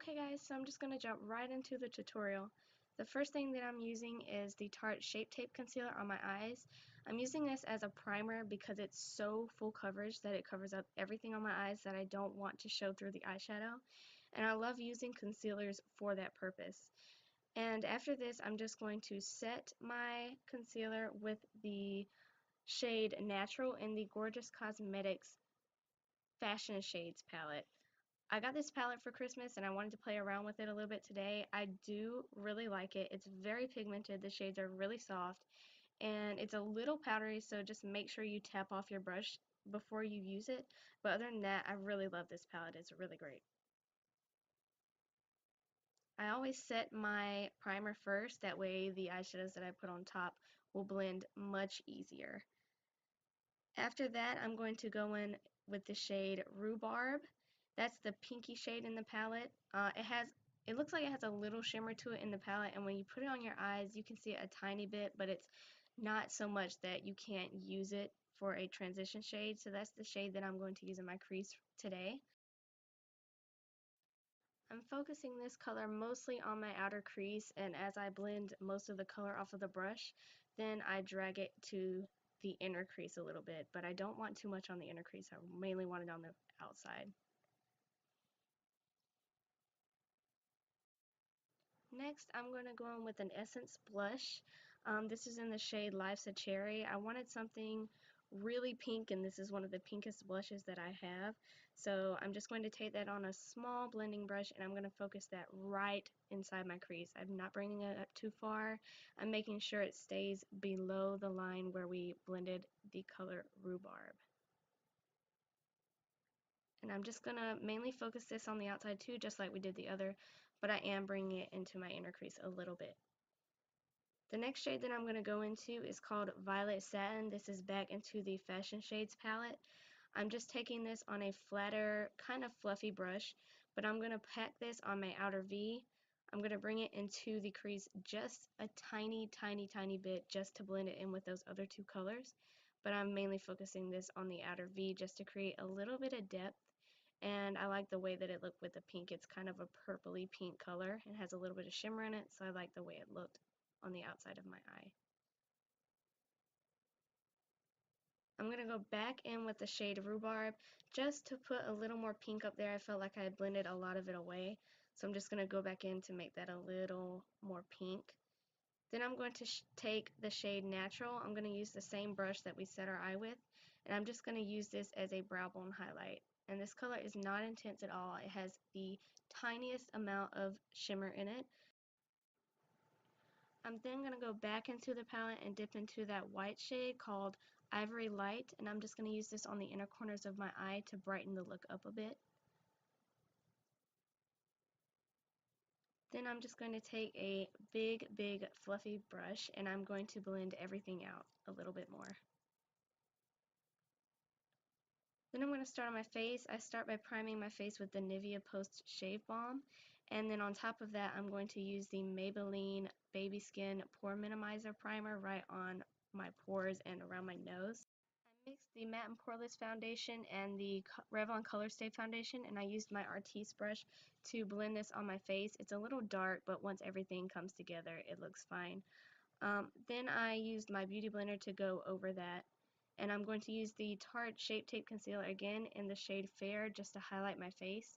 Okay guys, so I'm just going to jump right into the tutorial. The first thing that I'm using is the Tarte Shape Tape Concealer on my eyes. I'm using this as a primer because it's so full coverage that it covers up everything on my eyes that I don't want to show through the eyeshadow. And I love using concealers for that purpose. And after this, I'm just going to set my concealer with the shade Natural in the Gorgeous Cosmetics Fashion Shades palette. I got this palette for Christmas and I wanted to play around with it a little bit today. I do really like it. It's very pigmented. The shades are really soft and it's a little powdery, so just make sure you tap off your brush before you use it. But other than that, I really love this palette. It's really great. I always set my primer first. That way the eyeshadows that I put on top will blend much easier. After that, I'm going to go in with the shade Rhubarb. That's the pinky shade in the palette. It looks like it has a little shimmer to it in the palette, and when you put it on your eyes, you can see it a tiny bit, but it's not so much that you can't use it for a transition shade. So that's the shade that I'm going to use in my crease today. I'm focusing this color mostly on my outer crease, and as I blend most of the color off of the brush, then I drag it to the inner crease a little bit, but I don't want too much on the inner crease. I mainly want it on the outside. Next, I'm going to go in with an Essence blush. This is in the shade Life's a Cherry. I wanted something really pink, and this is one of the pinkest blushes that I have. So I'm just going to take that on a small blending brush, and I'm going to focus that right inside my crease. I'm not bringing it up too far. I'm making sure it stays below the line where we blended the color Rhubarb. And I'm just going to mainly focus this on the outside too, just like we did the other, but I am bringing it into my inner crease a little bit. The next shade that I'm going to go into is called Violet Satin. This is back into the Fashion Shades palette. I'm just taking this on a flatter, kind of fluffy brush, but I'm going to pack this on my outer V. I'm going to bring it into the crease just a tiny, tiny, tiny bit just to blend it in with those other two colors. But I'm mainly focusing this on the outer V just to create a little bit of depth. And I like the way that it looked with the pink. It's kind of a purpley pink color. It has a little bit of shimmer in it, so I like the way it looked on the outside of my eye. I'm going to go back in with the shade Rhubarb just to put a little more pink up there. I felt like I had blended a lot of it away, so I'm just going to go back in to make that a little more pink. Then I'm going to take the shade Natural. I'm going to use the same brush that we set our eye with, and I'm just going to use this as a brow bone highlight. And this color is not intense at all. It has the tiniest amount of shimmer in it. I'm then going to go back into the palette and dip into that white shade called Ivory Light, and I'm just going to use this on the inner corners of my eye to brighten the look up a bit. Then I'm just going to take a big fluffy brush and I'm going to blend everything out a little bit more. Then I'm going to start on my face. I start by priming my face with the Nivea Post Shave Balm, and then on top of that I'm going to use the Maybelline Baby Skin Pore Minimizer Primer right on my pores and around my nose. I mixed the Matte and Poreless foundation and the Revlon Colorstay foundation, and I used my Artiste brush to blend this on my face. It's a little dark, but once everything comes together it looks fine. Then I used my Beauty Blender to go over that. And I'm going to use the Tarte Shape Tape Concealer again in the shade Fair just to highlight my face.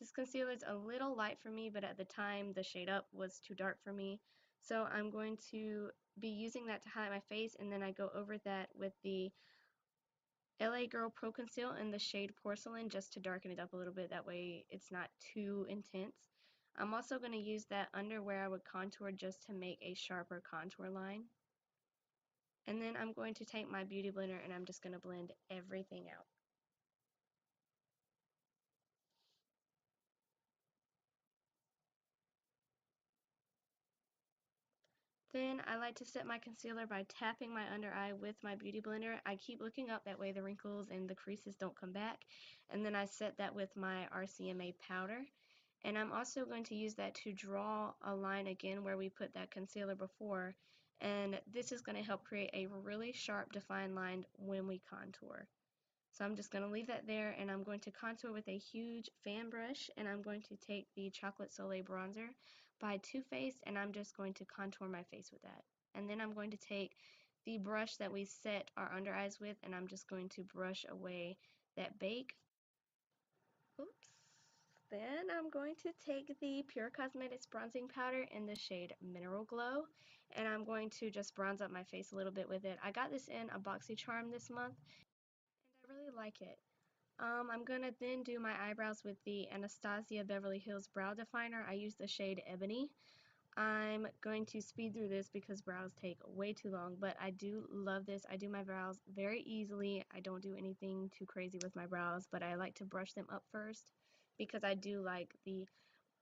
This concealer is a little light for me, but at the time the shade Up was too dark for me. So I'm going to be using that to highlight my face, and then I go over that with the LA Girl Pro Conceal in the shade Porcelain just to darken it up a little bit. That way it's not too intense. I'm also going to use that under where I would contour just to make a sharper contour line. And then I'm going to take my Beauty Blender and I'm just going to blend everything out. Then I like to set my concealer by tapping my under eye with my Beauty Blender. I keep looking up, that way the wrinkles and the creases don't come back. And then I set that with my RCMA powder. And I'm also going to use that to draw a line again where we put that concealer before. And this is going to help create a really sharp defined line when we contour. So I'm just going to leave that there, and I'm going to contour with a huge fan brush, and I'm going to take the Chocolate Soleil bronzer by Too Faced, and I'm just going to contour my face with that. And then I'm going to take the brush that we set our under eyes with, and I'm just going to brush away that bake. Oops. Then I'm going to take the Pure Cosmetics bronzing powder in the shade Mineral Glow, and I'm going to just bronze up my face a little bit with it. I got this in a BoxyCharm this month, and I really like it. I'm going to then do my eyebrows with the Anastasia Beverly Hills Brow Definer. I use the shade Ebony. I'm going to speed through this because brows take way too long, but I do love this. I do my brows very easily. I don't do anything too crazy with my brows, but I like to brush them up first because I do like the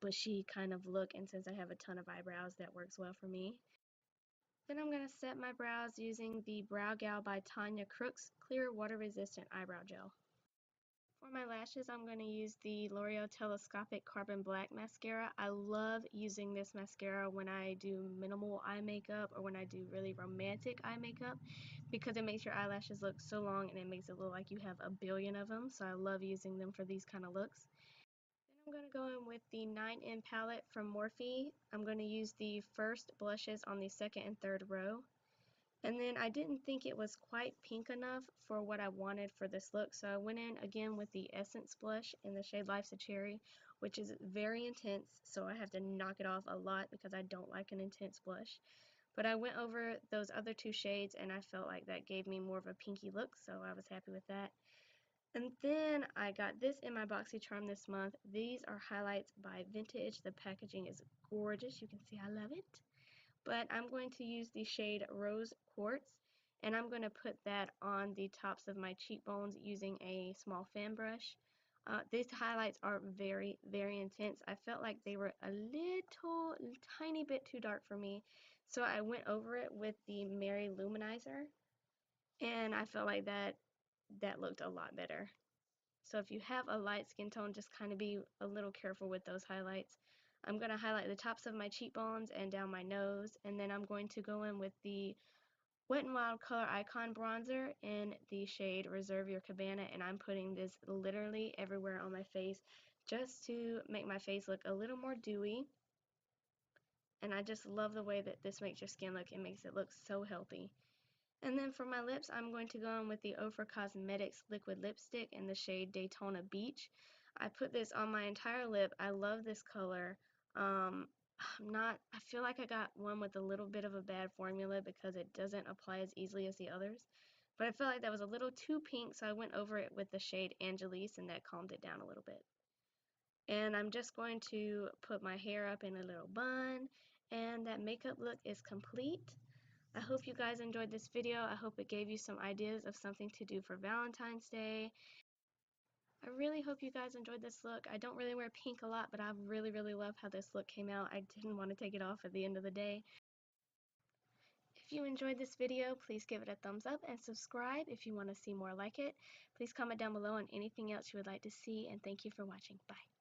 bushy kind of look, and since I have a ton of eyebrows, that works well for me. Then I'm going to set my brows using the Brow Gal by Tonya Crooks Clear Water Resistant Eyebrow Gel. For my lashes, I'm going to use the L'Oreal Telescopic Carbon Black Mascara. I love using this mascara when I do minimal eye makeup or when I do really romantic eye makeup because it makes your eyelashes look so long and it makes it look like you have a billion of them. So I love using them for these kind of looks. Then I'm going to go in with the 9M palette from Morphe. I'm going to use the first blushes on the second and third row. And then I didn't think it was quite pink enough for what I wanted for this look, so I went in again with the Essence blush in the shade Life's a Cherry, which is very intense, so I have to knock it off a lot because I don't like an intense blush. But I went over those other two shades and I felt like that gave me more of a pinky look, so I was happy with that. And then I got this in my BoxyCharm this month. These are highlights by Vintage. The packaging is gorgeous. You can see I love it. But I'm going to use the shade Rose Quartz, and I'm going to put that on the tops of my cheekbones using a small fan brush. These highlights are very, very intense. I felt like they were a little, tiny bit too dark for me, so I went over it with the Mary Loumanizer, and I felt like that looked a lot better. So if you have a light skin tone, just kind of be a little careful with those highlights. I'm going to highlight the tops of my cheekbones and down my nose, and then I'm going to go in with the Wet n Wild Color Icon Bronzer in the shade Reserve Your Cabana, and I'm putting this literally everywhere on my face just to make my face look a little more dewy. And I just love the way that this makes your skin look. It makes it look so healthy. And then for my lips, I'm going to go in with the Ofra Cosmetics Liquid Lipstick in the shade Daytona Beach. I put this on my entire lip. I love this color. I feel like I got one with a little bit of a bad formula because it doesn't apply as easily as the others. But I felt like that was a little too pink, so I went over it with the shade Angelise, and that calmed it down a little bit. And I'm just going to put my hair up in a little bun, and that makeup look is complete. I hope you guys enjoyed this video. I hope it gave you some ideas of something to do for Valentine's Day. I really hope you guys enjoyed this look. I don't really wear pink a lot, but I really, really love how this look came out. I didn't want to take it off at the end of the day. If you enjoyed this video, please give it a thumbs up and subscribe if you want to see more like it. Please comment down below on anything else you would like to see, and thank you for watching. Bye.